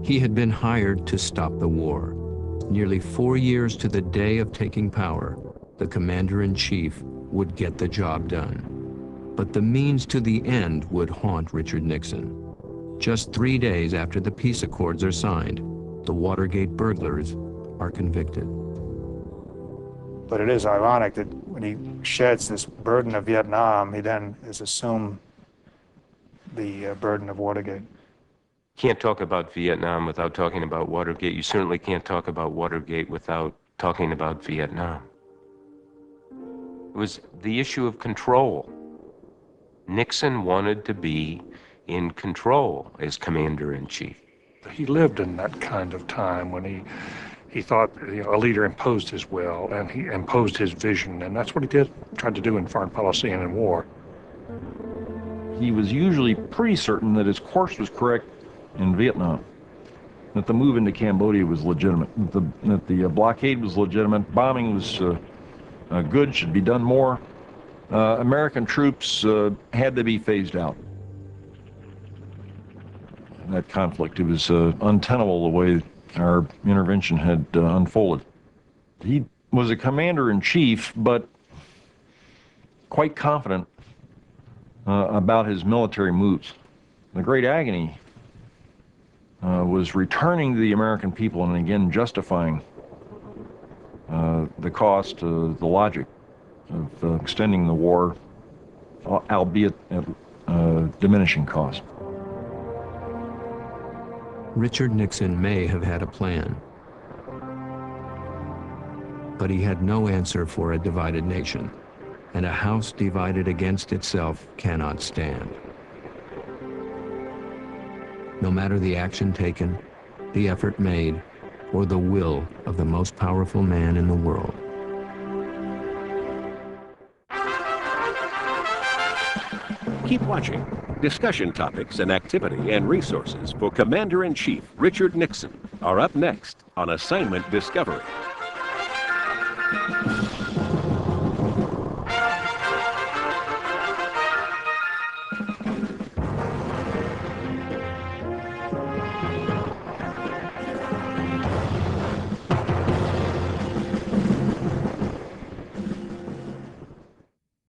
He had been hired to stop the war. Nearly 4 years to the day of taking power, the commander-in-chief would get the job done. But the means to the end would haunt Richard Nixon. Just 3 days after the peace accords are signed, the Watergate burglars are convicted. But it is ironic that when he sheds this burden of Vietnam, he then has assumed the burden of Watergate. Can't talk about Vietnam without talking about Watergate. You certainly can't talk about Watergate without talking about Vietnam. It was the issue of control. Nixon wanted to be in control as commander-in-chief. He lived in that kind of time when he thought, a leader imposed his will and he imposed his vision, and that's what he tried to do in foreign policy and in war. He was usually pretty certain that his course was correct in Vietnam, that the move into Cambodia was legitimate, that the blockade was legitimate, bombing was good, should be done more. American troops had to be phased out. That conflict, it was untenable the way our intervention had unfolded. He was a commander-in-chief, but quite confident about his military moves. The great agony was returning to the American people and again justifying the cost, the logic of extending the war, albeit at diminishing cost. Richard Nixon may have had a plan, but he had no answer for a divided nation, and a house divided against itself cannot stand. No matter the action taken, the effort made, or the will of the most powerful man in the world. Keep watching. Discussion topics and activity and resources for Commander-in-Chief Richard Nixon are up next on Assignment Discovery.